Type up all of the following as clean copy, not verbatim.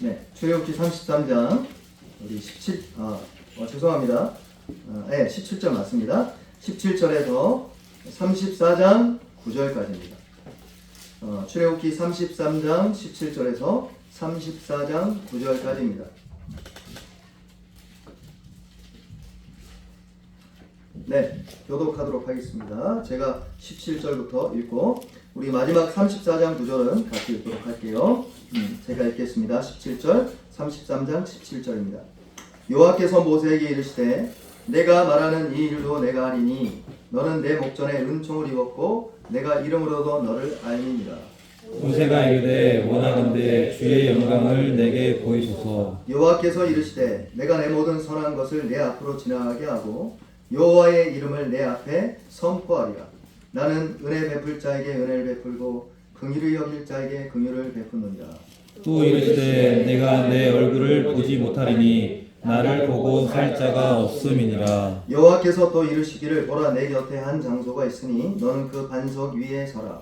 네, 출애굽기 33장 우리 17절 맞습니다. 17절에서 34장 9절까지입니다. 출애굽기 33장 17절에서 34장 9절까지입니다. 네, 교독하도록 하겠습니다. 제가 17절부터 읽고 우리 마지막 34장 9절은 같이 읽도록 할게요. 제가 읽겠습니다. 17절, 33장 17절입니다. 여호와께서 모세에게 이르시되 내가 말하는 이 일도 내가 하리니 너는 내 목전에 은총을 입었고 내가 이름으로도 너를 알미니라. 모세가 이르되 원하건대 주의 영광을 내게 보이소서. 여호와께서 이르시되 내가 내 모든 선한 것을 내 앞으로 지나가게 하고 여호와의 이름을 내 앞에 선포하리라. 나는 은혜 베풀 자에게 은혜를 베풀고 긍휼을 여길 자에게 긍휼을 베푸느니라. 또 이르시되 내가 내 얼굴을 보지 못하리니 나를 보고 살 자가 없음이니라. 여호와께서 또 이르시기를 보라 내 곁에 한 장소가 있으니 너는 그 반석 위에 서라.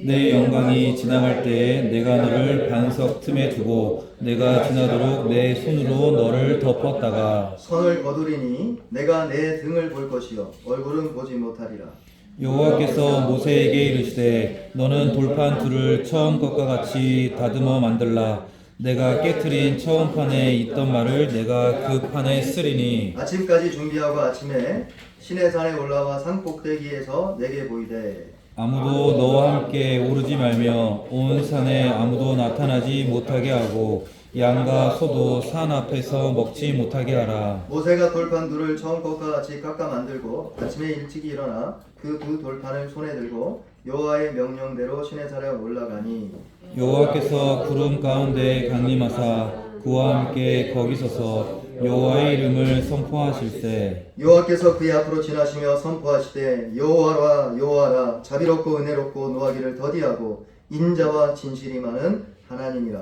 내 영광이 지나갈 때에 내가 너를 반석 틈에 두고 내가 지나도록 내 손으로 너를 덮었다가 선을 거두리니 내가 내 등을 볼 것이요 얼굴은 보지 못하리라. 여호와께서 모세에게 이르시되 너는 돌판 둘을 처음 것과 같이 다듬어 만들라. 내가 깨트린 처음 판에 있던 말을 내가 그 판에 쓰리니 아침까지 준비하고 아침에 시내산에 올라와 산 꼭대기에서 내게 보이되 아무도 너와 함께 오르지 말며 온 산에 아무도 나타나지 못하게 하고 양과 소도 산 앞에서 먹지 못하게 하라. 모세가 돌판 둘을 처음 것과 같이 깎아 만들고 아침에 일찍이 일어나 그 두 돌판을 손에 들고 여호와의 명령대로 시내산에 올라가니 여호와께서 구름 가운데 강림하사 그와 함께 거기 서서 여호와의 이름을 선포하실세 여호와께서 그의 앞으로 지나시며 선포하시되 여호와라 여호와라 자비롭고 은혜롭고 노하기를 더디하고 인자와 진실이 많은 하나님이라.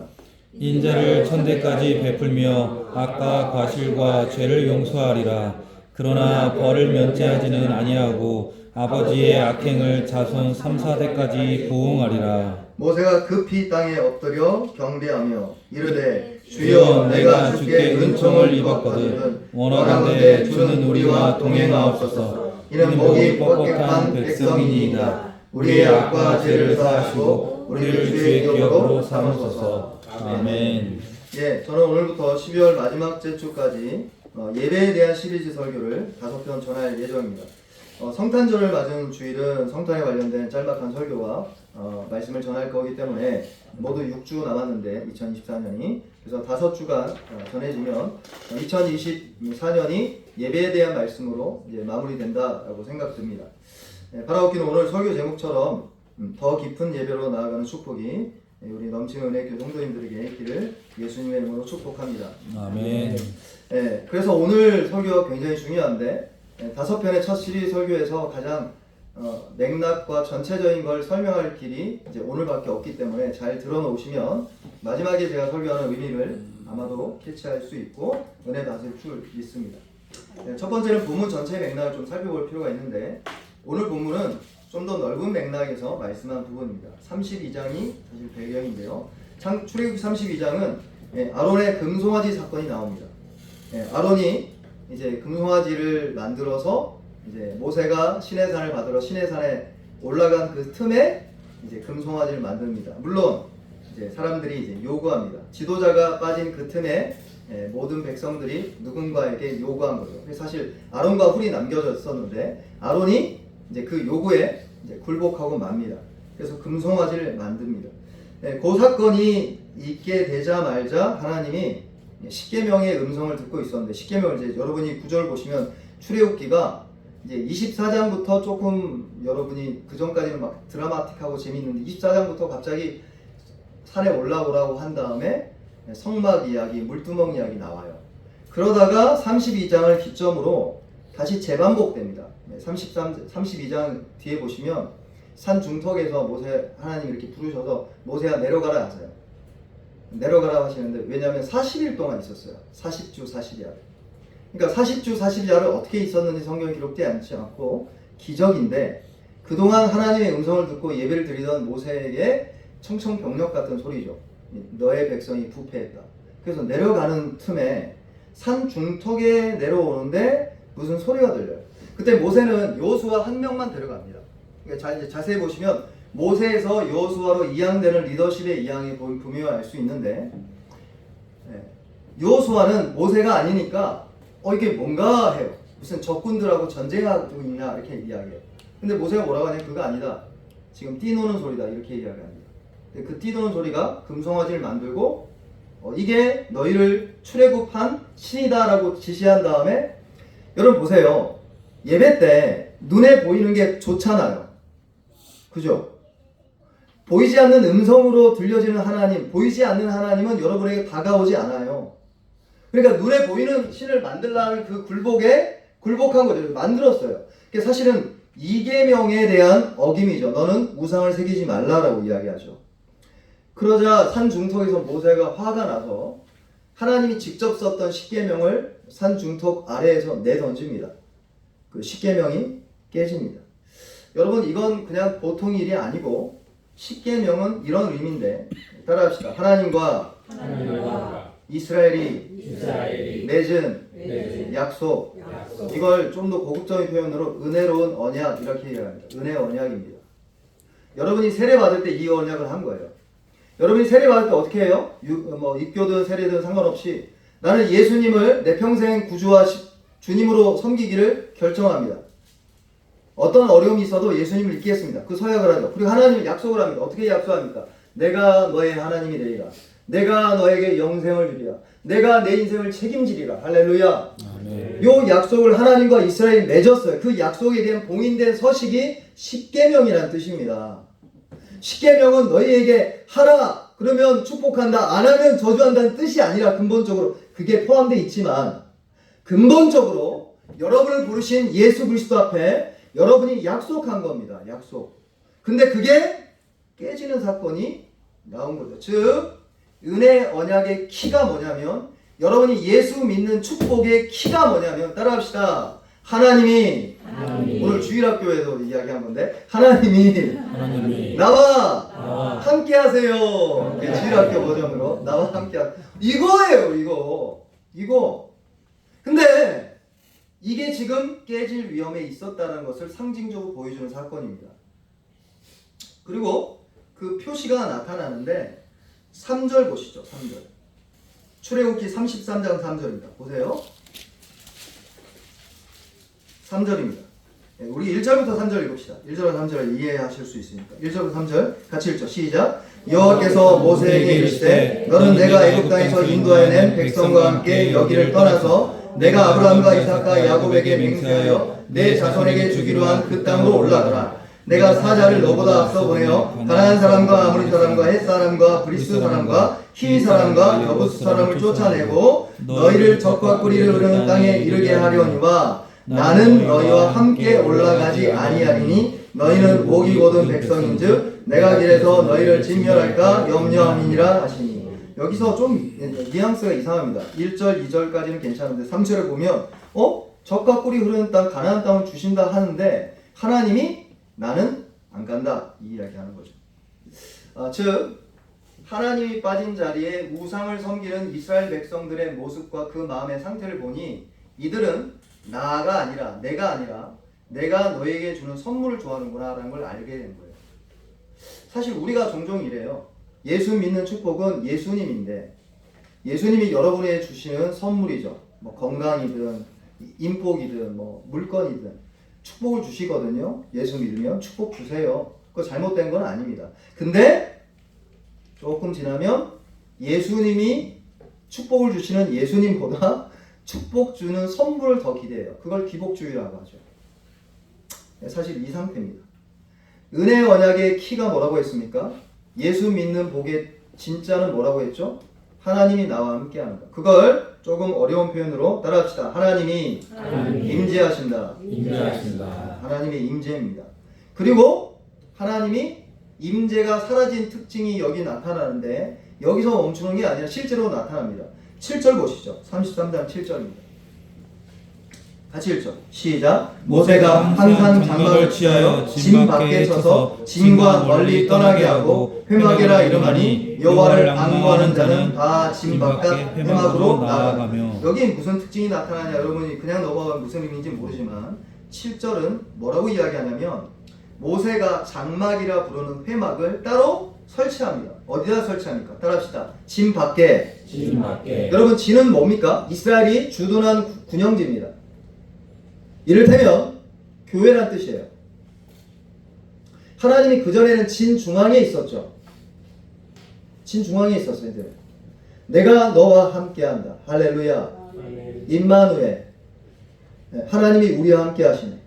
인자를 천대까지 베풀며 악과 과실과 죄를 용서하리라. 그러나 벌을 면제하지는 아니하고 아버지의 악행을 자손 3, 4대까지 보응하리라. 모세가 급히 땅에 엎드려 경배하며 이르되 주여 내가 주께 은총을 입었거든 원하건대 주는 우리와 동행하옵소서. 이는 목이 뻑뻑한 백성이니이다. 우리의 악과 죄를 사하시고 우리를 주의 기업으로 삼으소서. 아멘. 예, 저는 오늘부터 12월 마지막 주까지 예배에 대한 시리즈 설교를 5편 전할 예정입니다. 성탄절을 맞은 주일은 성탄에 관련된 짤막한 설교와 말씀을 전할 거기 때문에 모두 6주 남았는데 2024년이 그래서 5주간 전해지면 2024년이 예배에 대한 말씀으로 이제 마무리된다라고 생각됩니다. 바라옵기는 오늘 설교 제목처럼 더 깊은 예배로 나아가는 축복이 우리 넘치는 은혜 교회 성도님들에게 있기를 예수님의 이름으로 축복합니다. 아멘. 그래서 오늘 설교가 굉장히 중요한데 5편의 첫 시리즈 설교에서 가장 맥락과 전체적인 걸 설명할 길이 이제 오늘밖에 없기 때문에 잘 들어놓으시면 마지막에 제가 설교하는 의미를 아마도 캐치할 수 있고 은혜 받을 줄 믿습니다. 첫 번째는 본문 전체의 맥락을 좀 살펴볼 필요가 있는데 오늘 본문은 좀 더 넓은 맥락에서 말씀한 부분입니다. 32장이 사실 배경인데요. 출애굽기 32장은 아론의 금송아지 사건이 나옵니다. 아론이 이제 금송아지를 만들어서 이제 모세가 시내산을 받으러 시내산에 올라간 그 틈에 이제 금송아지를 만듭니다. 물론 이제 사람들이 이제 요구합니다. 지도자가 빠진 그 틈에 모든 백성들이 누군가에게 요구한 거죠. 사실 아론과 훌이 남겨졌었는데 아론이 이제 그 요구에 이제 굴복하고 맙니다. 그래서 금송아지를 만듭니다. 그 사건이 있게 되자 말자 하나님이 십계명의 음성을 듣고 있었는데 십계명을 이제 여러분이 구절 보시면 출애굽기가 이제 24장부터 조금 여러분이 그 전까지는 막 드라마틱하고 재밌는데 24장부터 갑자기 산에 올라오라고 한 다음에 성막 이야기, 물두멍 이야기 나와요. 그러다가 32장을 기점으로 다시 재반복됩니다. 32장 뒤에 보시면 산 중턱에서 모세 하나님 이렇게 부르셔서 모세야 내려가라 하세요. 내려가라 하시는데 왜냐하면 40일 동안 있었어요. 40주 40일. 그러니까 40주 40일을 어떻게 있었는지 성경에 기록되지 않지 않고 기적인데 그동안 하나님의 음성을 듣고 예배를 드리던 모세에게 청청병력 같은 소리죠. 너의 백성이 부패했다. 그래서 내려가는 틈에 산 중턱에 내려오는데 무슨 소리가 들려요. 그때 모세는 여호수아 한 명만 데려갑니다. 그러니까 이제 자세히 보시면 모세에서 여호수아로 이양되는 리더십의 이양이 분명히 알 수 있는데, 여호수아는 모세가 아니니까 이게 뭔가 해요. 무슨 적군들하고 전쟁하고 있냐 이렇게 이야기해요. 근데 모세가 뭐라고 하냐, 그거 아니다. 지금 뛰노는 소리다 이렇게 이야기합니다. 그 뛰노는 소리가 금송아지를 만들고 이게 너희를 출애굽한 신이다라고 지시한 다음에, 여러분 보세요. 예배 때 눈에 보이는 게 좋잖아요. 그죠? 보이지 않는 음성으로 들려지는 하나님, 보이지 않는 하나님은 여러분에게 다가오지 않아요. 그러니까 눈에 보이는 신을 만들라는 그 굴복한 거죠. 만들었어요. 그게 사실은 이계명에 대한 어김이죠. 너는 우상을 새기지 말라라고 이야기하죠. 그러자 산 중턱에서 모세가 화가 나서 하나님이 직접 썼던 십계명을 산 중턱 아래에서 내던집니다. 그 십계명이 깨집니다. 여러분, 이건 그냥 보통 일이 아니고 십계명은 이런 의미인데, 따라합시다. 하나님과 이스라엘이 맺은 약속. 이걸 좀 더 고급적인 표현으로 은혜로운 언약 이렇게 얘기합니다. 은혜 언약입니다. 여러분이 세례 받을 때 이 언약을 한 거예요. 여러분이 세례 받을 때 어떻게 해요? 입교든 세례든 상관없이 나는 예수님을 내 평생 구주와 주님으로 섬기기를 결정합니다. 어떤 어려움이 있어도 예수님을 믿겠습니다. 그 서약을 하죠. 그리고 하나님은 약속을 합니다. 어떻게 약속합니까? 내가 너의 하나님이 되리라. 내가 너에게 영생을 주리라. 내가 내 인생을 책임지리라. 할렐루야. 아멘. 요 약속을 하나님과 이스라엘이 맺었어요. 그 약속에 대한 봉인된 서식이 십계명이라는 뜻입니다. 십계명은 너희에게 하라 그러면 축복한다, 안 하면 저주한다는 뜻이 아니라 근본적으로 그게 포함되어 있지만, 근본적으로 여러분을 부르신 예수 그리스도 앞에 여러분이 약속한 겁니다. 약속. 근데 그게 깨지는 사건이 나온 거죠. 즉 은혜 언약의 키가 뭐냐면, 여러분이 예수 믿는 축복의 키가 뭐냐면, 따라합시다. 하나님이 오늘 주일학교에서 이야기한 건데, 하나님이 나와 함께 하세요. 주일학교 버전으로 나와 함께 하세요. 이거예요. 이거. 근데 이게 지금 깨질 위험에 있었다는 것을 상징적으로 보여주는 사건입니다. 그리고 그 표시가 나타나는데 3절 보시죠. 3절. 출애굽기 33장 3절입니다. 보세요. 3절입니다. 우리 1절부터 3절 읽읍시다. 1절과 3절을 이해하실 수 있으니까. 1절부터 3절 같이 읽죠. 시작. 여호와께서 모세에게 이르시되 너는 내가 애굽 땅에서 인도하여 낸 백성과 함께 여기를 떠나서 내가 아브라함과 이삭과 야곱에게 맹세하여 내 자손에게 주기로 한 그 땅으로 올라가라. 내가 사자를 너보다 앞서 보내어 가나안 사람과 아모리 사람과 헷 사람과 브리스 사람과 히위 사람과 여부스 사람을 쫓아내고 너희를 적과 꿀이 흐르는 땅에 이르게 하려니와 나는 너희와 함께 올라가지 아니하리니 너희는 목이 곧은 백성인즉 내가 길에서 너희를 진멸할까 염려함이니라 하시니. 여기서 좀 뉘앙스가 이상합니다. 1절 2절까지는 괜찮은데 3절에 보면 적과 꿀이 흐르는 땅 가나안 땅을 주신다 하는데 하나님이 나는 안 간다 이 이야기하는 거죠. 즉 하나님이 빠진 자리에 우상을 섬기는 이스라엘 백성들의 모습과 그 마음의 상태를 보니 이들은 나가 아니라 내가 너에게 주는 선물을 좋아하는구나 라는 걸 알게 된 거예요. 사실 우리가 종종 이래요. 예수 믿는 축복은 예수님인데 예수님이 여러분에게 주시는 선물이죠. 뭐 건강이든 인복이든 뭐 물건이든 축복을 주시거든요. 예수 믿으면 축복 주세요. 그거 잘못된 건 아닙니다. 근데 조금 지나면 예수님이 축복을 주시는 예수님보다 축복 주는 선물을 더 기대해요. 그걸 기복주의라고 하죠. 사실 이 상태입니다. 은혜 언약의 키가 뭐라고 했습니까? 예수 믿는 복의 진짜는 뭐라고 했죠? 하나님이 나와 함께하는 것. 그걸 조금 어려운 표현으로 따라합시다. 하나님이 임재하신다. 하나님의 임재입니다. 그리고 하나님이 임재가 사라진 특징이 여기 나타나는데 여기서 멈추는 게 아니라 실제로 나타납니다. 7절 보시죠. 33장 7절입니다. 같이 읽죠. 시작. 모세가 항상 장막을 취하여 진 밖에 서서 진과 멀리 떠나게 하고 회막이라 이름하니 여호와를 악모하는 자는 다 진 바깥 회막으로 나아가며. 여기 무슨 특징이 나타나냐, 여러분이 그냥 넘어가면 무슨 의미인지 모르지만 7절은 뭐라고 이야기하냐면 모세가 장막이라 부르는 회막을 따로 설치합니다. 어디다 설치합니까? 따라합시다. 진 밖에. 진 밖에. 여러분, 진은 뭡니까? 이스라엘이 주둔한 군영지입니다. 이를테면 교회란 뜻이에요. 하나님이 그전에는 진 중앙에 있었죠. 진 중앙에 있었어요. 내가 너와 함께한다. 할렐루야. 임마누엘. 하나님이 우리와 함께 하시네.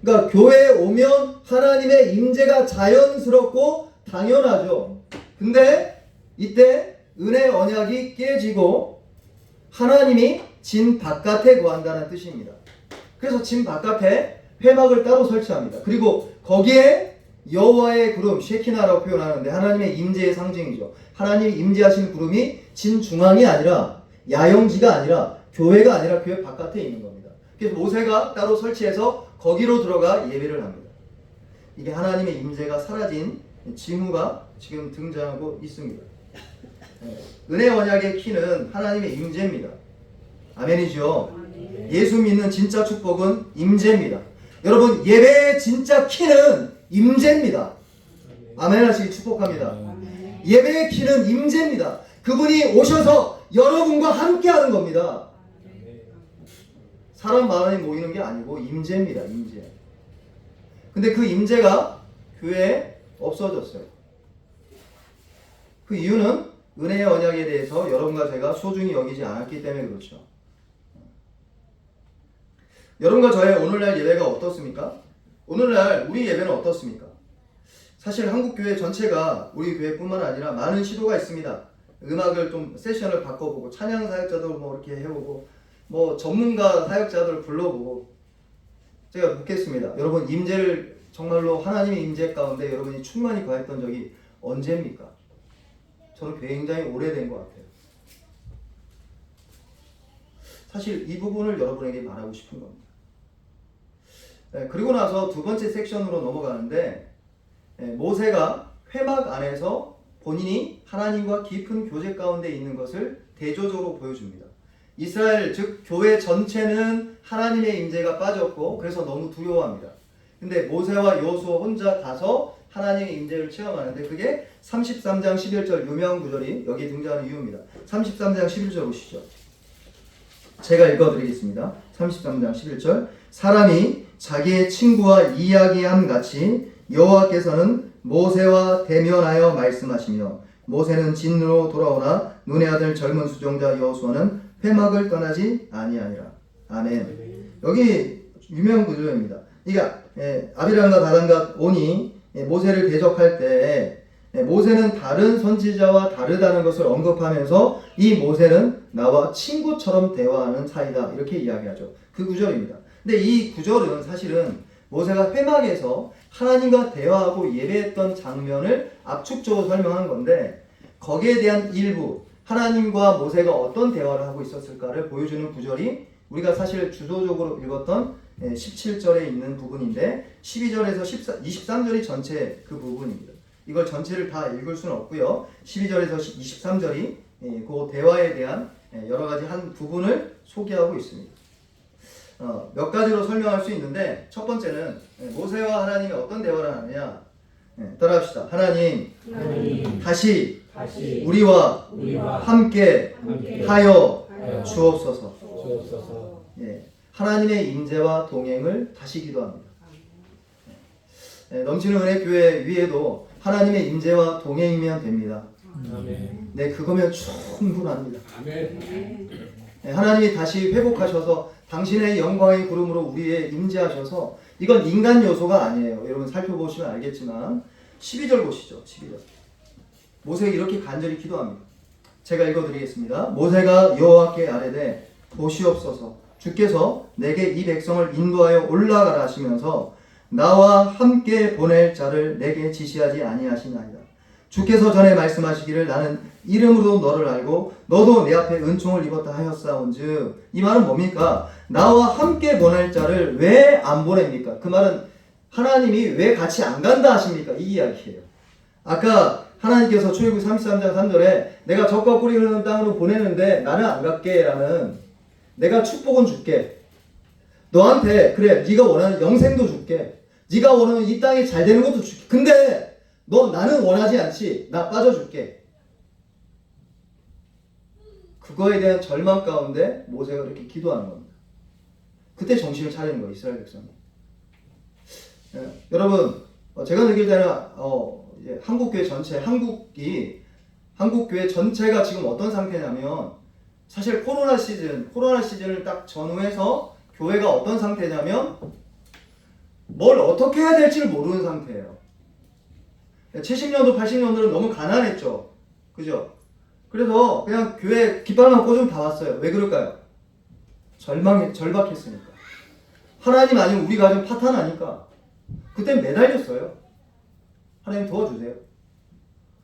그러니까 교회에 오면 하나님의 임재가 자연스럽고 당연하죠. 근데 이때 은혜 언약이 깨지고 하나님이 진 바깥에 거한다는 뜻입니다. 그래서 진 바깥에 회막을 따로 설치합니다. 그리고 거기에 여호와의 구름, 쉐키나라고 표현하는데 하나님의 임재의 상징이죠. 하나님이 임재하시는 구름이 진 중앙이 아니라 야영지가 아니라 교회가 아니라 교회 바깥에 있는 겁니다. 그래서 모세가 따로 설치해서 거기로 들어가 예배를 합니다. 이게 하나님의 임재가 사라진 징후가 지금 등장하고 있습니다. 은혜 언약의 키는 하나님의 임재입니다. 아멘이죠. 예수 믿는 진짜 축복은 임재입니다. 여러분, 예배의 진짜 키는 임재입니다. 아멘 하시기 축복합니다. 예배의 키는 임재입니다. 그분이 오셔서 여러분과 함께 하는 겁니다. 사람 많이 모이는 게 아니고 임재입니다. 임재. 근데 그 임재가 교회에 없어졌어요. 그 이유는 은혜의 언약에 대해서 여러분과 제가 소중히 여기지 않았기 때문에 그렇죠. 여러분과 저의 오늘날 예배가 어떻습니까? 오늘날 우리 예배는 어떻습니까? 사실 한국교회 전체가 우리 교회뿐만 아니라 많은 시도가 있습니다. 음악을 좀 세션을 바꿔보고 찬양 사역자들 뭐 이렇게 해보고 뭐 전문가 사역자들 불러보고. 제가 묻겠습니다. 여러분, 임재를 정말로 하나님의 임재 가운데 여러분이 충만히 거했던 적이 언제입니까? 저는 굉장히 오래된 것 같아요. 사실 이 부분을 여러분에게 말하고 싶은 겁니다. 그리고 나서 두 번째 섹션으로 넘어가는데, 모세가 회막 안에서 본인이 하나님과 깊은 교제 가운데 있는 것을 대조적으로 보여줍니다. 이스라엘, 즉 교회 전체는 하나님의 임재가 빠졌고 그래서 너무 두려워합니다. 근데 모세와 여호수아 혼자 가서 하나님의 임재를 체험하는데 그게 33장 11절 유명한 구절이 여기 등장하는 이유입니다. 33장 11절 보시죠. 제가 읽어드리겠습니다. 33장 11절. 사람이 자기의 친구와 이야기함 같이 여호와께서는 모세와 대면하여 말씀하시며 모세는 진으로 돌아오나 눈의 아들 젊은 수종자 여호수아는 회막을 떠나지 아니하니라. 아멘. 여기 유명한 구절입니다. 그러니까 아비람과 다단과 온이 모세를 대적할 때 모세는 다른 선지자와 다르다는 것을 언급하면서 이 모세는 나와 친구처럼 대화하는 사이다, 이렇게 이야기하죠. 그 구절입니다. 근데 이 구절은 사실은 모세가 회막에서 하나님과 대화하고 예배했던 장면을 압축적으로 설명한 건데 거기에 대한 일부, 하나님과 모세가 어떤 대화를 하고 있었을까를 보여주는 구절이 우리가 사실 주도적으로 읽었던 17절에 있는 부분인데 12절에서 23절이 전체 그 부분입니다. 이걸 전체를 다 읽을 수는 없고요. 12절에서 23절이 그 대화에 대한 여러 가지 한 부분을 소개하고 있습니다. 몇 가지로 설명할 수 있는데 첫 번째는 모세와 하나님이 어떤 대화를 하느냐. 따라합시다. 하나님 다시 우리와 함께 하여 주옵소서. 하나님의 임재와 동행을 다시 기도합니다. 넘치는 은혜 교회 위에도 하나님의 임재와 동행이면 됩니다. 네, 그거면 충분합니다. 하나님이 다시 회복하셔서 당신의 영광의 구름으로 우리의 임재하셔서, 이건 인간 요소가 아니에요. 여러분 살펴보시면 알겠지만 12절 보시죠. 12절. 모세가 이렇게 간절히 기도합니다. 제가 읽어드리겠습니다. 모세가 여호와께 아뢰되 보시옵소서. 주께서 내게 이 백성을 인도하여 올라가라 하시면서 나와 함께 보낼 자를 내게 지시하지 아니하시나이다. 주께서 전에 말씀하시기를 나는 이름으로 너를 알고 너도 내 앞에 은총을 입었다 하였사온즉 이 말은 뭡니까? 나와 함께 보낼 자를 왜 안 보냅니까? 그 말은 하나님이 왜 같이 안 간다 하십니까? 이 이야기예요. 아까 하나님께서 출애굽기 33장 3절에 내가 젖과 꿀이 흐르는 땅으로 보내는데 나는 안 갈게 라는 내가 축복은 줄게. 너한테 그래 네가 원하는 영생도 줄게. 네가 원하는 이 땅이 잘 되는 것도 줄게. 근데 너 나는 원하지 않지. 나 빠져줄게. 그거에 대한 절망 가운데 모세가 그렇게 기도하는 겁니다. 그때 정신을 차리는 거예요. 이스라엘 백성이. 여러분 제가 느낄 때는 한국교회 전체 한국교회 전체가 지금 어떤 상태냐면 사실 코로나 시즌을 딱 전후해서 교회가 어떤 상태냐면 뭘 어떻게 해야 될지를 모르는 상태예요. 70년도 80년도는 너무 가난했죠. 그죠? 그래서 그냥 교회 깃발만 꽂으면 다 왔어요. 왜 그럴까요? 절박했으니까. 하나님 아니면 우리 가정 파탄하니까. 그땐 매달렸어요. 하나님 도와주세요.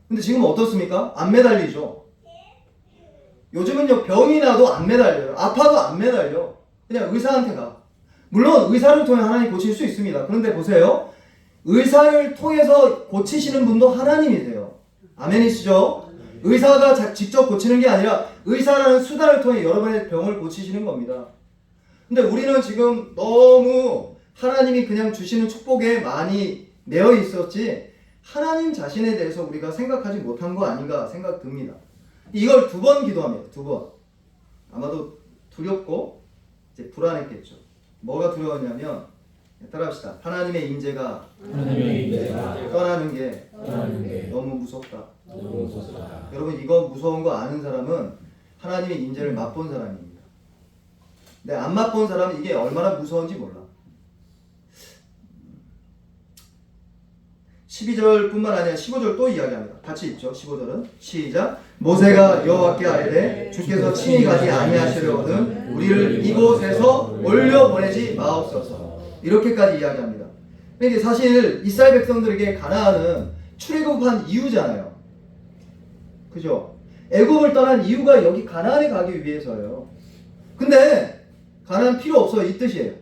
근데 지금 어떻습니까? 안 매달리죠. 요즘은요 병이 나도 안 매달려요. 아파도 안 매달려. 그냥 의사한테 가. 물론 의사를 통해 하나님 고칠 수 있습니다. 그런데 보세요. 의사를 통해서 고치시는 분도 하나님이세요. 아멘이시죠? 의사가 직접 고치는 게 아니라 의사라는 수단을 통해 여러분의 병을 고치시는 겁니다. 근데 우리는 지금 너무 하나님이 그냥 주시는 축복에 많이 매여 있었지 하나님 자신에 대해서 우리가 생각하지 못한 거 아닌가 생각 듭니다. 이걸 2번 기도합니다. 2번. 아마도 두렵고 이제 불안했겠죠. 뭐가 두려웠냐면 따라합시다. 하나님의 인재가 떠나는 게 너무 무섭다. 여러분 이거 무서운 거 아는 사람은 하나님의 인재를 맛본 사람입니다. 근데 안 맛본 사람은 이게 얼마나 무서운지 몰라. 12절뿐만 아니라 15절 또 이야기합니다. 같이 읽죠. 15절은 시작. 모세가 여호와께 아뢰되 주께서 친히 가지 아니하시려거든 우리를 이곳에서 올려보내지 마옵소서. 이렇게까지 이야기합니다. 근데 사실 이스라엘 백성들에게 가나안은 출애굽한 이유잖아요. 그죠? 애굽을 떠난 이유가 여기 가나안에 가기 위해서예요. 근데 가나안 필요 없어요. 이 뜻이에요.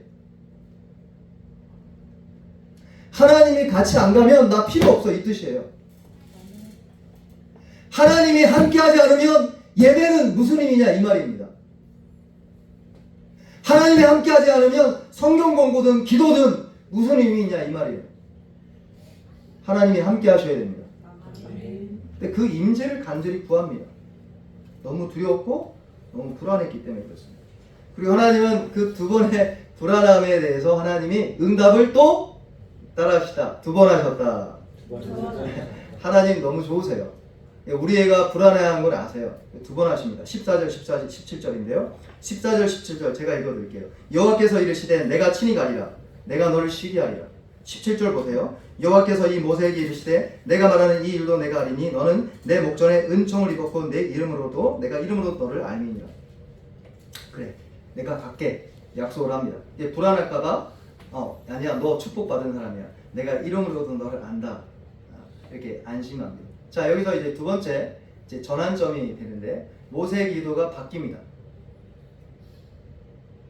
하나님이 같이 안 가면 나 필요 없어. 이 뜻이에요. 하나님이 함께하지 않으면 예배는 무슨 의미냐 이 말입니다. 하나님이 함께하지 않으면 성경 공부든 기도든 무슨 의미냐 이 말이에요. 하나님이 함께하셔야 됩니다. 근데 그 임재를 간절히 구합니다. 너무 두렵고 너무 불안했기 때문에 그렇습니다. 그리고 하나님은 그 2번의 불안함에 대해서 하나님이 응답을 또 따라합시다. 2번 하셨다. 하나님 너무 좋으세요. 우리 애가 불안해하는 걸 아세요. 2번 하십니다. 14절, 17절인데요. 14절, 17절 제가 읽어드릴게요. 여호와께서 이르시되 내가 친히 가리라. 내가 너를 쉬게 하리라. 17절 보세요. 여호와께서 이 모세에게 이르시되 내가 말하는 이 일도 내가 알리니 너는 내 목전에 은총을 입었고 내 이름으로도 내가 이름으로 너를 알미니라. 그래 내가 갈게 약속을 합니다. 이게 불안할까봐 아니야 너 축복받은 사람이야. 내가 이름으로도 너를 안다. 이렇게 안심합니다. 자 여기서 이제 2번째 이제 전환점이 되는데 모세의 기도가 바뀝니다.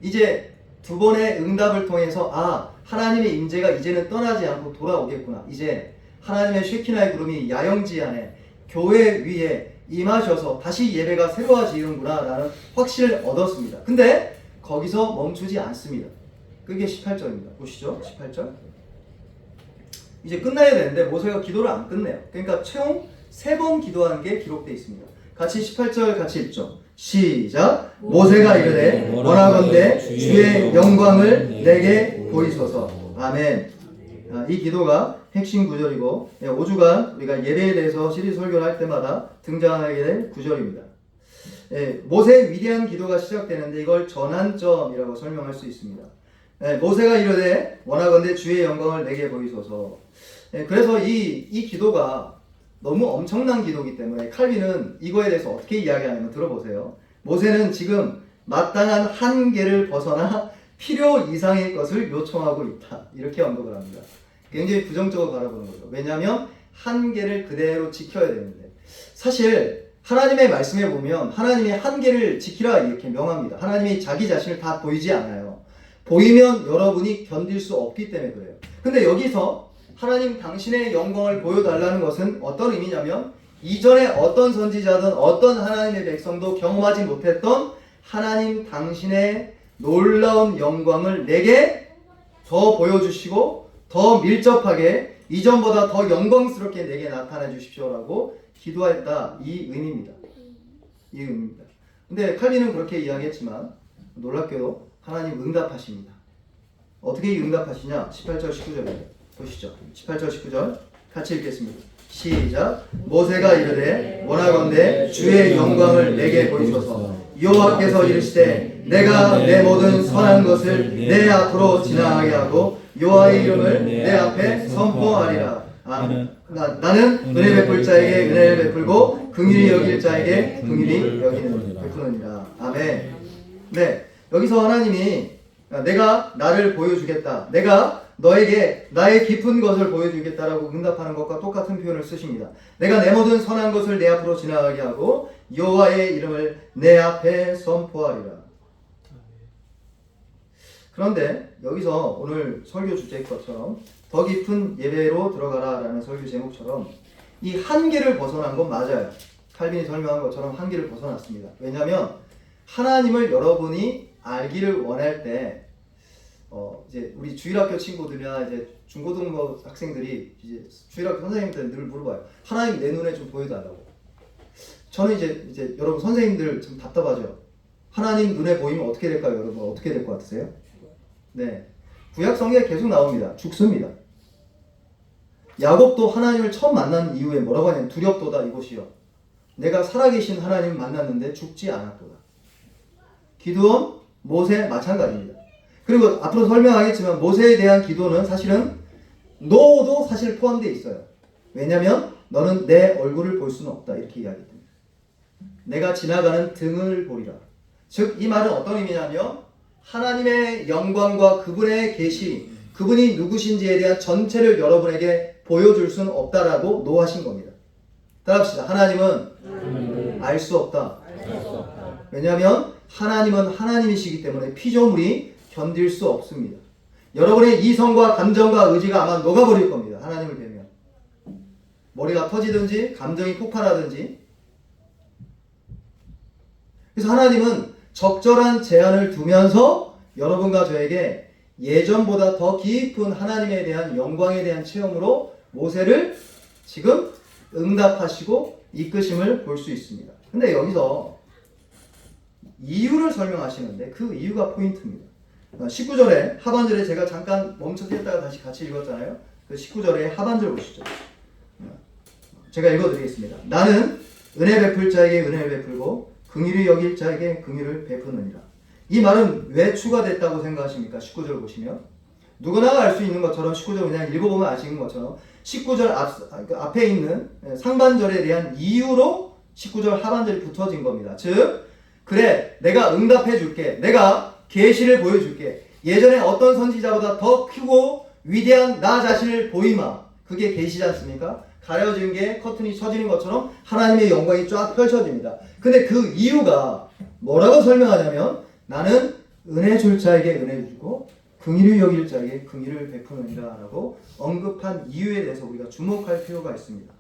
이제 2번의 응답을 통해서 하나님의 임재가 이제는 떠나지 않고 돌아오겠구나. 이제 하나님의 쉐키나의 구름이 야영지 안에 교회 위에 임하셔서 다시 예배가 새로워지는구나 라는 확신을 얻었습니다. 근데 거기서 멈추지 않습니다. 그게 18절입니다. 보시죠. 18절. 이제 끝나야 되는데 모세가 기도를 안 끝내요. 그러니까 총 3번 기도하는 게 기록되어 있습니다. 같이 18절 같이 읽죠. 시작. 모세가 이르되 원하건대 주의 영광을 내게 보이소서. 아멘. 이 기도가 핵심 구절이고 5주간 우리가 예배에 대해서 시리즈 설교를 할 때마다 등장하게 될 구절입니다. 모세의 위대한 기도가 시작되는데 이걸 전환점이라고 설명할 수 있습니다. 모세가 이르되 원하건대 주의 영광을 내게 보이소서. 그래서 이 기도가 너무 엄청난 기도이기 때문에 칼빈은 이거에 대해서 어떻게 이야기하냐면 들어보세요. 모세는 지금 마땅한 한계를 벗어나 필요 이상의 것을 요청하고 있다. 이렇게 언급을 합니다. 굉장히 부정적으로 바라보는 거죠. 왜냐하면 한계를 그대로 지켜야 되는데 사실 하나님의 말씀에 보면 하나님의 한계를 지키라 이렇게 명합니다. 하나님이 자기 자신을 다 보이지 않아요. 보이면 여러분이 견딜 수 없기 때문에 그래요. 근데 여기서 하나님 당신의 영광을 보여달라는 것은 어떤 의미냐면 이전에 어떤 선지자든 어떤 하나님의 백성도 경험하지 못했던 하나님 당신의 놀라운 영광을 내게 더 보여주시고 더 밀접하게 이전보다 더 영광스럽게 내게 나타내 주십시오라고 기도했다. 이 의미입니다. 이 의미입니다. 근데 칼빈은 그렇게 이야기했지만 놀랍게도 하나님 응답하십니다. 어떻게 응답하시냐? 18절 19절입니다. 보시죠. 18절 19절 같이 읽겠습니다. 시작. 모세가 이르되 원하건대 주의 영광을 내게 보이소서. 여호와께서 이르시되 내가 내 모든 선한 것을 내 앞으로 지나가게 하고 여호와의 이름을 내 앞에 선포하리라. 나는 은혜 베풀 자에게 은혜를 베풀고 긍휼히 여길 자에게 긍휼히 베푸느니라. 아멘. 네, 여기서 하나님이 내가 나를 보여주겠다. 내가 너에게 나의 깊은 것을 보여주겠다라고 응답하는 것과 똑같은 표현을 쓰십니다. 내가 내 모든 선한 것을 내 앞으로 지나가게 하고 여호와의 이름을 내 앞에 선포하리라. 그런데 여기서 오늘 설교 주제 것처럼 더 깊은 예배로 들어가라 라는 설교 제목처럼 이 한계를 벗어난 건 맞아요. 칼빈이 설명한 것처럼 한계를 벗어났습니다. 왜냐하면 하나님을 여러분이 알기를 원할 때 이제 우리 주일학교 친구들이나 이제 중고등부 학생들이 이제 주일학교 선생님한테 늘 물어봐요. 하나님 내 눈에 좀 보여달라고. 저는 이제 여러분 선생님들 좀 답답하죠. 하나님 눈에 보이면 어떻게 될까요, 여러분? 어떻게 될 것 같으세요? 네, 구약 성경에 계속 나옵니다. 죽습니다. 야곱도 하나님을 처음 만난 이후에 뭐라고 하냐면 두렵도다 이곳이요. 내가 살아계신 하나님을 만났는데 죽지 않았도다. 기드온, 모세 마찬가지입니다. 그리고 앞으로 설명하겠지만 모세에 대한 기도는 사실은 노도 사실 포함되어 있어요. 왜냐하면 너는 내 얼굴을 볼 수는 없다 이렇게 이야기합니다. 내가 지나가는 등을 보리라. 즉 이 말은 어떤 의미냐면 하나님의 영광과 그분의 계시, 그분이 누구신지에 대한 전체를 여러분에게 보여줄 수는 없다라고 노하신 겁니다. 따라합시다. 하나님은 알 수 없다. 왜냐하면 하나님은 하나님이시기 때문에 피조물이 견딜 수 없습니다. 여러분의 이성과 감정과 의지가 아마 녹아버릴 겁니다. 하나님을 뵈면. 머리가 터지든지 감정이 폭발하든지. 그래서 하나님은 적절한 제한을 두면서 여러분과 저에게 예전보다 더 깊은 하나님에 대한 영광에 대한 체험으로 모세를 지금 응답하시고 이끄심을 볼 수 있습니다. 근데 여기서 이유를 설명하시는데 그 이유가 포인트입니다. 19절에 하반절에 제가 잠깐 멈춰섰다가 다시 같이 읽었잖아요. 그 19절에 하반절 보시죠. 제가 읽어드리겠습니다. 나는 은혜 베풀 자에게 은혜를 베풀고 긍휼히 여길 자에게 긍휼을 베푸느니라. 이 말은 왜 추가됐다고 생각하십니까? 19절 보시면 누구나 알 수 있는 것처럼 19절 그냥 읽어보면 아시는 것처럼 19절 앞에 있는 상반절에 대한 이유로 19절 하반절이 붙어진 겁니다. 즉 그래 내가 응답해 줄게. 내가 계시를 보여줄게. 예전에 어떤 선지자보다 더 크고 위대한 나 자신을 보이마. 그게 계시지 않습니까? 가려진 게 커튼이 쳐지는 것처럼 하나님의 영광이 쫙 펼쳐집니다. 근데 그 이유가 뭐라고 설명하냐면 나는 은혜 줄 자에게 은혜를 주고 긍휼히 여길 자에게 긍휼을 베푸느니라 라고 언급한 이유에 대해서 우리가 주목할 필요가 있습니다.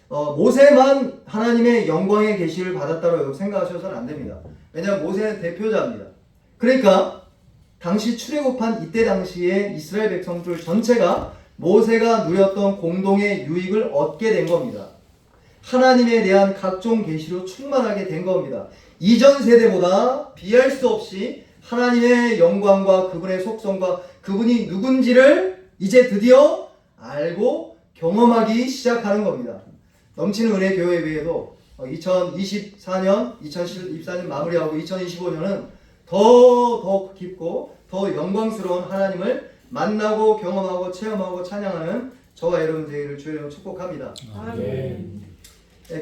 모세만 하나님의 영광의 계시를 받았다고 생각하셔서는 안 됩니다. 왜냐하면 모세는 대표자입니다. 그러니까 당시 출애굽한 이때 당시에 이스라엘 백성들 전체가 모세가 누렸던 공동의 유익을 얻게 된 겁니다. 하나님에 대한 각종 계시로 충만하게 된 겁니다. 이전 세대보다 비할 수 없이 하나님의 영광과 그분의 속성과 그분이 누군지를 이제 드디어 알고 경험하기 시작하는 겁니다. 넘치는 은혜 교회 외에도 2024년 마무리하고 2025년은 더 깊고 더 영광스러운 하나님을 만나고 경험하고 체험하고 찬양하는 저와 여러분 되기를 주의 이름으로 축복합니다. 아멘.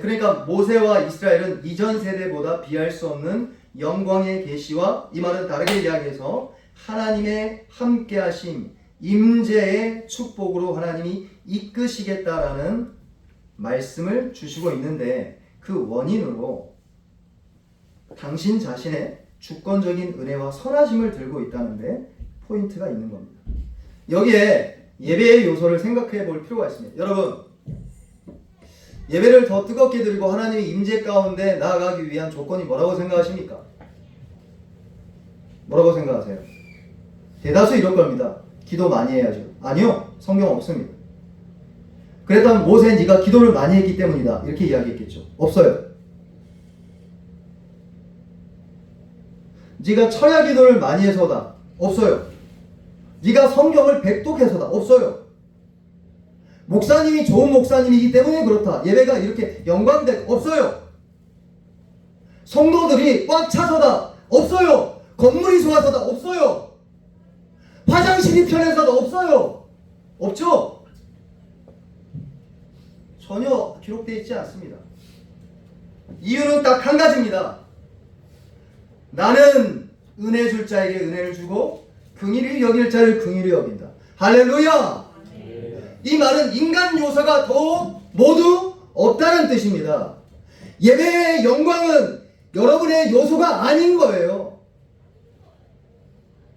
그러니까 모세와 이스라엘은 이전 세대보다 비할 수 없는 영광의 계시와 이 말은 다르게 이야기해서 하나님의 함께하심, 임재의 축복으로 하나님이 이끄시겠다라는 말씀을 주시고 있는데 그 원인으로 당신 자신의 주권적인 은혜와 선하심을 들고 있다는데 포인트가 있는 겁니다. 여기에 예배의 요소를 생각해 볼 필요가 있습니다. 여러분, 예배를 더 뜨겁게 드리고 하나님의 임재 가운데 나아가기 위한 조건이 뭐라고 생각하십니까? 뭐라고 생각하세요? 대다수 이럴 겁니다. 기도 많이 해야죠. 아니요, 성경 없습니다. 그랬다면 모세 네가 기도를 많이 했기 때문이다 이렇게 이야기했겠죠. 없어요. 네가 철야 기도를 많이 해서다. 없어요. 네가 성경을 백독해서다. 없어요. 목사님이 좋은 목사님이기 때문에 그렇다. 예배가 이렇게 영광돼. 없어요. 성도들이 꽉 차서다. 없어요. 건물이 좋아서다. 없어요. 화장실이 편해서다. 없어요. 없죠? 전혀 기록되어 있지 않습니다. 이유는 딱 한 가지입니다. 나는 은혜 줄 자에게 은혜를 주고 긍휼히 여길 자를 긍휼히 여긴다. 할렐루야! 이 말은 인간 요소가 더 모두 없다는 뜻입니다. 예배의 영광은 여러분의 요소가 아닌 거예요.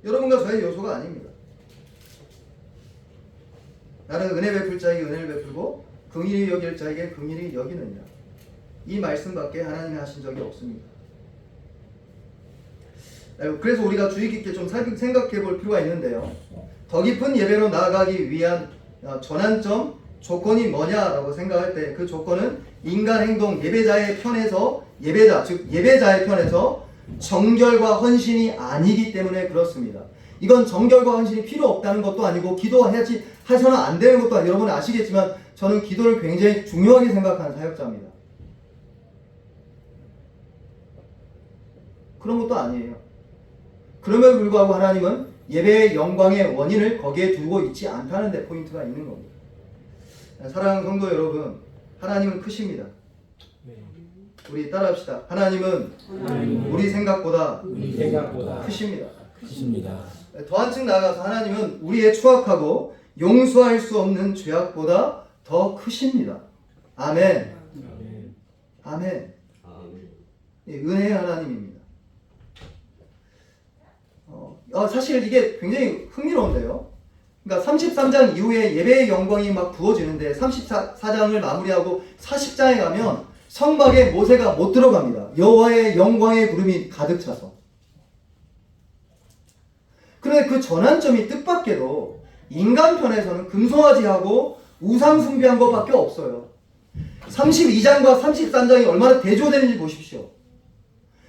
여러분과 저의 요소가 아닙니다. 나는 은혜 베풀 자에게 은혜를 베풀고 긍휼히 여길 자에게 긍휼히 여기느니라. 이 말씀밖에 하나님이 하신 적이 없습니다. 그래서 우리가 주의 깊게 좀 생각해 볼 필요가 있는데요. 더 깊은 예배로 나아가기 위한 전환점, 조건이 뭐냐라고 생각할 때 그 조건은 인간 행동, 예배자의 편에서 즉 예배자의 편에서 정결과 헌신이 아니기 때문에 그렇습니다. 이건 정결과 헌신이 필요 없다는 것도 아니고 해서는 안 되는 것도 아니고 여러분 아시겠지만 저는 기도를 굉장히 중요하게 생각하는 사역자입니다. 그런 것도 아니에요. 그럼에도 불구하고 하나님은 예배의 영광의 원인을 거기에 두고 있지 않다는 데 포인트가 있는 겁니다. 사랑하는 성도 여러분, 하나님은 크십니다. 우리 따라합시다. 하나님은 우리 생각보다 크십니다. 더 한층 나아가서 하나님은 우리의 추악하고 용서할 수 없는 죄악보다 더 크십니다. 아멘. 아멘. 은혜의 하나님입니다. 사실 이게 굉장히 흥미로운데요. 그러니까 33장 이후에 예배의 영광이 막 부어지는데 34장을 마무리하고 40장에 가면 성막에 모세가 못 들어갑니다. 여호와의 영광의 구름이 가득 차서. 그런데 그 전환점이 뜻밖에도 인간 편에서는 금송아지하고 우상 숭배한 것밖에 없어요. 32장과 33장이 얼마나 대조되는지 보십시오.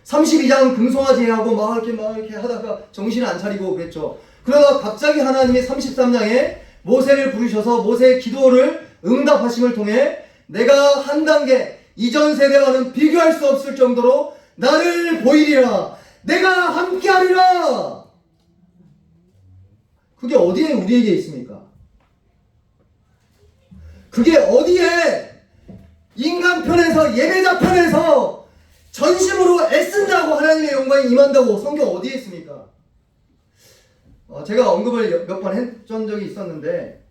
32장은 금송아지하고 막 이렇게 하다가 정신을 안 차리고 그랬죠. 그러다가 갑자기 하나님이 33장에 모세를 부르셔서 모세의 기도를 응답하심을 통해 내가 한 단계 이전 세대와는 비교할 수 없을 정도로 나를 보이리라. 내가 함께하리라. 그게 어디에 우리에게 있습니까? 그게 어디에 인간 편에서 예배자 편에서 전심으로 애쓴다고 하나님의 영광이 임한다고 성경 어디에 있습니까? 제가 언급을 몇 번 했던 적이 있었는데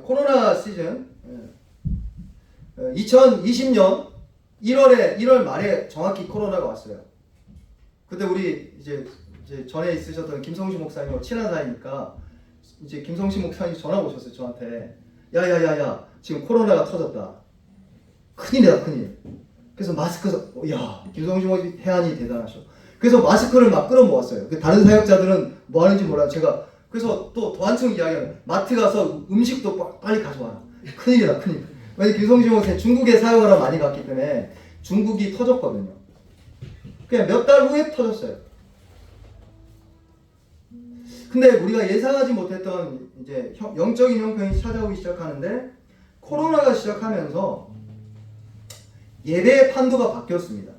코로나 시즌 2020년 1월 말에 정확히 코로나가 왔어요. 그때 우리 이제 전에 있으셨던 김성식 목사님하고 친한 사이니까 이제 김성식 목사님이 전화 오셨어요 저한테. 야야야야 지금 코로나가 터졌다. 큰일이다 큰일. 그래서 김성식 목사님 해안이 대단하셔. 그래서 마스크를 막 끌어모았어요. 다른 사역자들은 뭐 하는지 몰라요. 제가 그래서 또 더 한층 이야기하면 마트 가서 음식도 빨리 가져와라. 큰일이다 큰일. 왜냐면 김성식 목사님 중국에 사역하러 많이 갔기 때문에 중국이 터졌거든요. 그냥 몇 달 후에 터졌어요. 근데 우리가 예상하지 못했던 이제 영적인 형편이 찾아오기 시작하는데 코로나가 시작하면서 예배의 판도가 바뀌었습니다.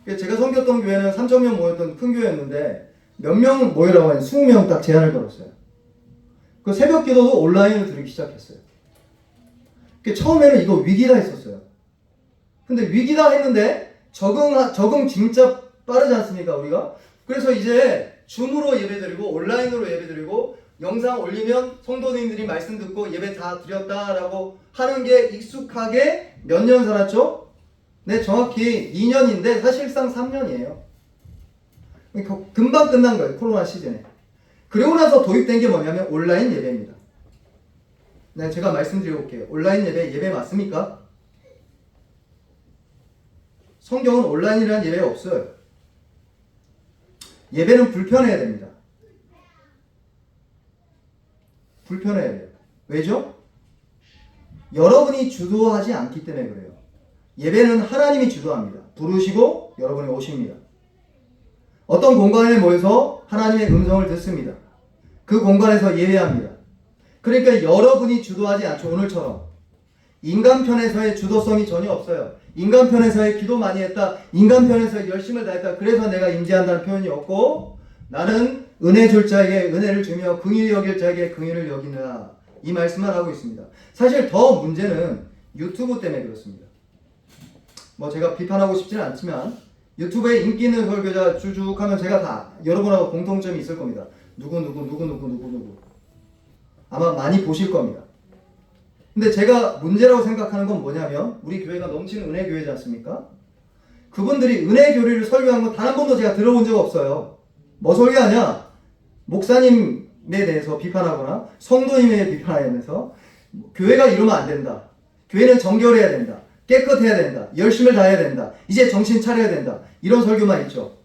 제가 섬겼던 교회는 3,000명 모였던 큰 교회였는데 몇 명 모이라고 하니 20명 딱 제한을 걸었어요. 그 새벽 기도도 온라인으로 드리기 시작했어요. 처음에는 이거 위기다 했었어요. 근데 위기다 했는데 적응 진짜 빠르지 않습니까 우리가? 그래서 이제 줌으로 예배드리고 온라인으로 예배드리고 영상 올리면 성도님들이 말씀 듣고 예배 다 드렸다라고 하는 게 익숙하게 몇 년 살았죠? 네, 정확히 2년인데 사실상 3년이에요. 금방 끝난 거예요, 코로나 시즌에. 그리고 나서 도입된 게 뭐냐면 온라인 예배입니다. 네, 제가 말씀드려볼게요. 온라인 예배 맞습니까? 성경은 온라인이라는 예배 없어요. 예배는 불편해야 됩니다. 불편해야 돼요. 왜죠? 여러분이 주도하지 않기 때문에 그래요. 예배는 하나님이 주도합니다. 부르시고 여러분이 오십니다. 어떤 공간에 모여서 하나님의 음성을 듣습니다. 그 공간에서 예배합니다. 그러니까 여러분이 주도하지 않죠. 오늘처럼 인간 편에서의 주도성이 전혀 없어요. 인간 편에서의 기도 많이 했다, 인간 편에서의 열심을 다했다, 그래서 내가 임재한다는 표현이 없고, 나는 은혜 줄 자에게 은혜를 주며 긍휼히 여길 자에게 긍휼을 여기느라, 이 말씀만 하고 있습니다. 사실 더 문제는 유튜브 때문에 그렇습니다. 뭐 제가 비판하고 싶지는 않지만 유튜브에 인기 있는 설교자 쭉 하면 제가 다 여러분하고 공통점이 있을 겁니다. 누구 아마 많이 보실 겁니다. 근데 제가 문제라고 생각하는 건 뭐냐면, 우리 교회가 넘치는 은혜 교회지 않습니까? 그분들이 은혜 교리를 설교한 거 단 한 번도 제가 들어본 적 없어요. 뭐 설교하냐? 목사님에 대해서 비판하거나 성도님에 대해 비판하면서 교회가 이러면 안 된다, 교회는 정결해야 된다, 깨끗해야 된다, 열심을 다해야 된다, 이제 정신 차려야 된다, 이런 설교만 있죠.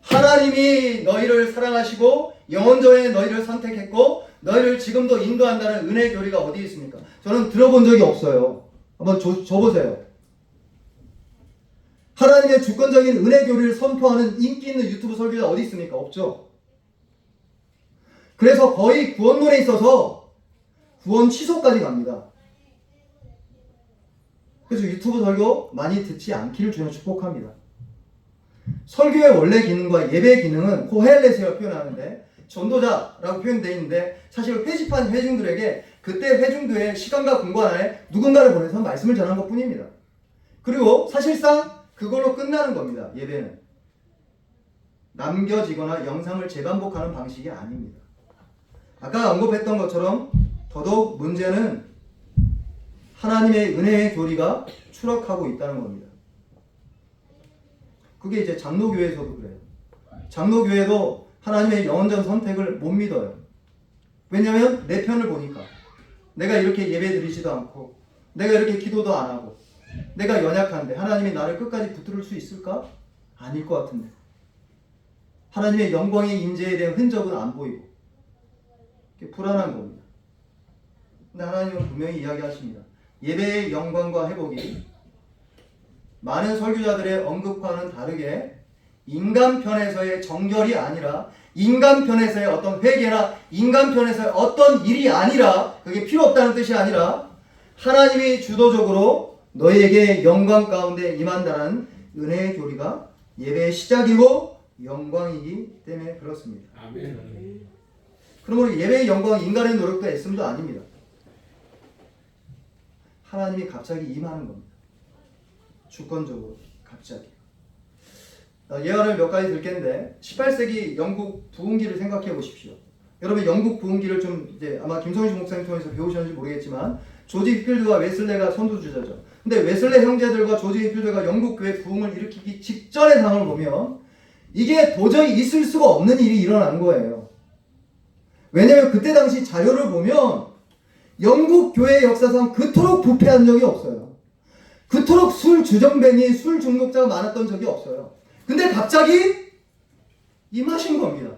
하나님이 너희를 사랑하시고 영원전에 너희를 선택했고 너희를 지금도 인도한다는 은혜 교리가 어디 있습니까? 저는 들어본 적이 없어요. 한번 줘보세요. 하나님의 주권적인 은혜 교리를 선포하는 인기 있는 유튜브 설교자 어디 있습니까? 없죠. 그래서 거의 구원론에 있어서 구원 취소까지 갑니다. 그래서 유튜브 설교 많이 듣지 않기를 주님 축복합니다. 설교의 원래 기능과 예배 기능은 코헬레스라고 표현하는데, 전도자라고 표현되어 있는데, 사실 회집한 회중들에게 그때 회중들의 시간과 공간 안에 누군가를 보내서 말씀을 전한 것 뿐입니다. 그리고 사실상 그걸로 끝나는 겁니다. 예배는 남겨지거나 영상을 재반복하는 방식이 아닙니다. 아까 언급했던 것처럼 더더욱 문제는 하나님의 은혜의 교리가 추락하고 있다는 겁니다. 그게 이제 장로교회에서도 그래요. 장로교회도 하나님의 영원전 선택을 못 믿어요. 왜냐하면 내 편을 보니까, 내가 이렇게 예배 드리지도 않고, 내가 이렇게 기도도 안 하고, 내가 연약한데 하나님이 나를 끝까지 붙들 수 있을까? 아닐 것 같은데. 하나님의 영광의 임재에 대한 흔적은 안 보이고, 불안한 겁니다. 근데 하나님은 분명히 이야기하십니다. 예배의 영광과 회복이 많은 설교자들의 언급과는 다르게 인간 편에서의 정결이 아니라, 인간 편에서의 어떤 회개나 인간 편에서의 어떤 일이 아니라, 그게 필요 없다는 뜻이 아니라 하나님이 주도적으로 너희에게 영광 가운데 임한다는 은혜의 교리가 예배의 시작이고 영광이기 때문에 그렇습니다. 아멘. 그러므로 예배의 영광은 인간의 노력도 애씀도 아닙니다. 하나님이 갑자기 임하는 겁니다. 주권적으로 갑자기. 예언을 몇 가지 들 텐데, 18세기 영국 부흥기를 생각해 보십시오. 여러분 영국 부흥기를 좀 이제 아마 김성희 목사님 통해서 배우셨는지 모르겠지만, 조지 휘필드와 웨슬레가 선두주자죠. 근데 웨슬레 형제들과 조지 휘필드가 영국 교회 부흥을 일으키기 직전의 상황을 보면 이게 도저히 있을 수가 없는 일이 일어난 거예요. 왜냐하면 그때 당시 자료를 보면 영국 교회 역사상 그토록 부패한 적이 없어요. 그토록 술 주정뱅이, 술 중독자가 많았던 적이 없어요. 근데 갑자기 임하신 겁니다.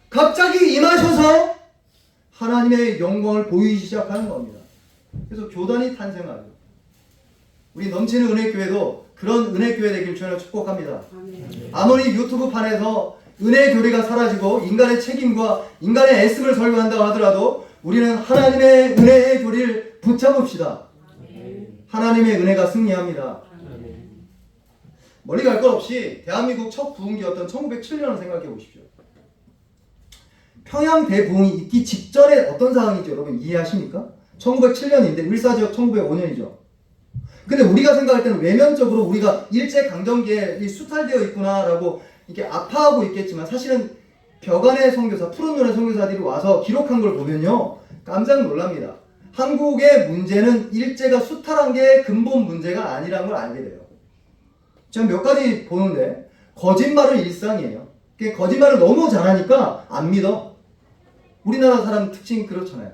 갑자기 임하셔서 하나님의 영광을 보이기 시작하는 겁니다. 그래서 교단이 탄생하죠. 우리 넘치는 은혜교회도 그런 은혜교회 되길 주님을 축복합니다. 아무리 유튜브판에서 은혜 교리가 사라지고 인간의 책임과 인간의 애씀을 설교한다고 하더라도 우리는 하나님의 은혜의 교리를 붙잡읍시다. 하나님의 은혜가 승리합니다. 멀리 갈 것 없이 대한민국 첫 부흥기였던 1907년을 생각해 보십시오. 평양 대부흥이 있기 직전에 어떤 상황이죠? 여러분 이해하십니까? 1907년인데 일사지역 1905년이죠. 근데 우리가 생각할 때는 외면적으로 우리가 일제강점기에 수탈되어 있구나라고 이렇게 아파하고 있겠지만, 사실은 벽안의 선교사, 푸른 눈의 선교사들이 와서 기록한 걸 보면요, 깜짝 놀랍니다. 한국의 문제는 일제가 수탈한 게 근본 문제가 아니라는 걸 알게 돼요. 제가 몇 가지 보는데, 거짓말은 일상이에요. 거짓말을 너무 잘하니까 안 믿어. 우리나라 사람 특징이 그렇잖아요.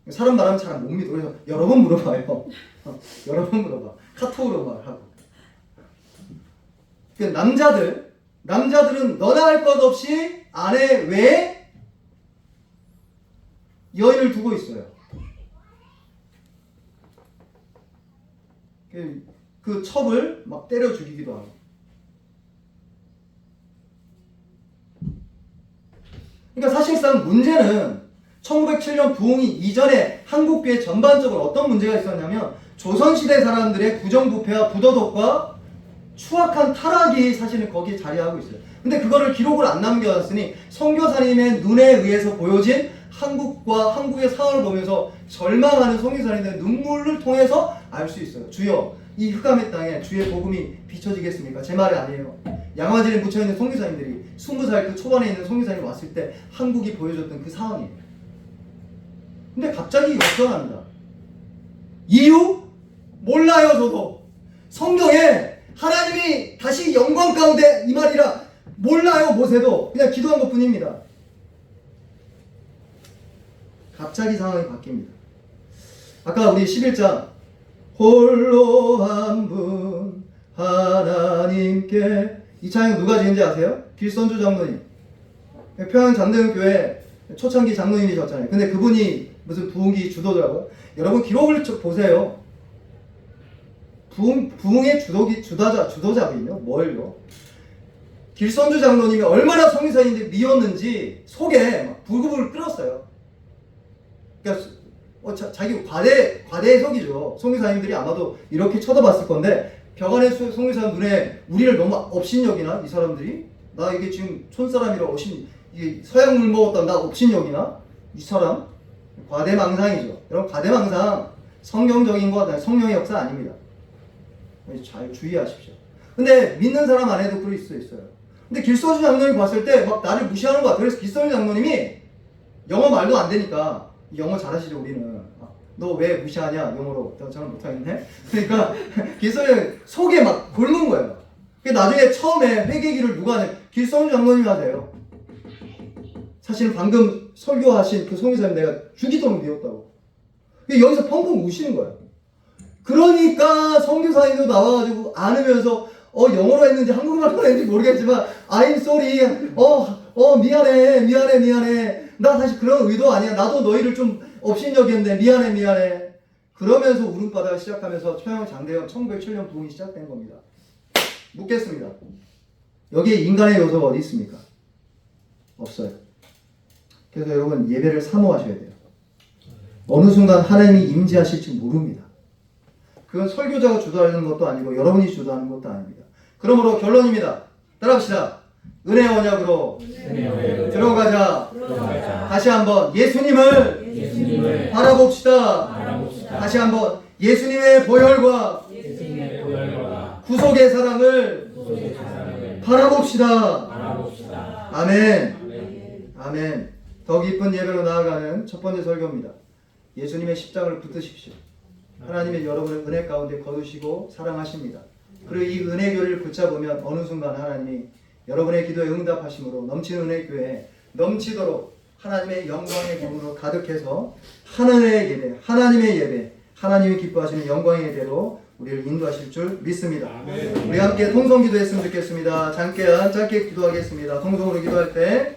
사람 말하면 잘 못 믿어. 그래서 여러 번 물어봐요. 여러 번 물어봐. 카톡으로 말하고. 남자들은 너나 할 것 없이 아내 외에 여인을 두고 있어요. 그 첩을 막 때려 죽이기도 하고. 그러니까 사실상 문제는 1907년 부흥이 이전에 한국교회 전반적으로 어떤 문제가 있었냐면 조선시대 사람들의 부정부패와 부도덕과 추악한 타락이 사실은 거기에 자리하고 있어요. 근데 그거를 기록을 안 남겨놨으니 선교사님의 눈에 의해서 보여진 한국과 한국의 상황을 보면서 절망하는 선교사님들의 눈물을 통해서 알 수 있어요. 주여, 이 흑암의 땅에 주의 복음이 비춰지겠습니까? 제 말이 아니에요. 양화질에 묻혀있는 선교사님들이 20살 그 초반에 있는 선교사님이 왔을 때 한국이 보여줬던 그 상황이에요. 근데 갑자기 역전합니다. 이유? 몰라요. 저도 성경에 하나님이 다시 영광 가운데 이 말이라 몰라요. 모세도 그냥 기도한 것 뿐입니다. 갑자기 상황이 바뀝니다. 아까 우리 11장 홀로 한 분 하나님께, 이 찬양 누가 지은지 아세요? 길선주 장로님. 평양 장대교회 초창기 장로님이셨잖아요. 근데 그분이 무슨 부흥기 주도더라고요. 여러분 기록을 보세요. 부흥의 주도자거든요. 뭘요? 길선주 장로님이 얼마나 성교사님들 미웠는지 속에 막 불구불 끓었어요. 그러니까 자기 과대해석이죠. 성교사님들이 아마도 이렇게 쳐다봤을 건데, 벽안의 성교사 눈에 우리를 너무 업신여기나? 이 사람들이? 나 이게 지금 촌사람이라 이게 서양 물 먹었다 나 업신여기나? 이 사람? 과대망상이죠. 여러분, 과대망상 성경적인 거 아니라 성령의 역사 아닙니다. 잘 주의하십시오. 근데 믿는 사람 안에도 그럴 수 있어요. 근데 길선주 장로님 봤을 때 막 나를 무시하는 것 같아요. 그래서 길선주 장로님이 영어 말도 안 되니까, 영어 잘하시죠 우리는. 너 왜 무시하냐 영어로. 저는 못하겠네. 그러니까 길선주 속에 막 곪는 거예요. 나중에 처음에 회개기를 누가 하냐, 길선주 장로님이 하세요. 사실 방금 설교하신 그 성교사님 내가 주기도록 배웠다고. 여기서 펑펑 우시는 거예요. 그러니까 선교사님도 나와가지고 안으면서 영어로 했는지 한국말로 했는지 모르겠지만 I'm sorry, 미안해, 나 사실 그런 의도 아니야, 나도 너희를 좀 업신여겼는데 미안해. 그러면서 울음바다가 시작하면서 평양 장대현 1907년 부흥이 시작된 겁니다. 묻겠습니다. 여기에 인간의 요소가 어디 있습니까? 없어요. 그래서 여러분 예배를 사모하셔야 돼요. 어느 순간 하나님이 임재하실지 모릅니다. 그건 설교자가 주도하는 것도 아니고 여러분이 주도하는 것도 아닙니다. 그러므로 결론입니다. 따라합시다. 은혜 언약으로 들어가자. 다시 한번 예수님을 바라봅시다. 다시 한번 예수님의 보혈과 구속의 사랑을 바라봅시다. 아멘. 더 깊은 예배로 나아가는 첫 번째 설교입니다. 예수님의 십자가를 붙드십시오. 하나님의 여러분을 은혜 가운데 거두시고 사랑하십니다. 그리고 이 은혜교를 붙잡으면 어느 순간 하나님이 여러분의 기도에 응답하심으로 넘치는 은혜교회에 넘치도록 하나님의 영광의 기쁨으로 가득해서 하늘의 예배, 하나님의 예배, 하나님이 기뻐하시는 영광의 예배로 우리를 인도하실 줄 믿습니다. 우리 함께 통성기도 했으면 좋겠습니다. 짧게 기도하겠습니다. 통성으로 기도할 때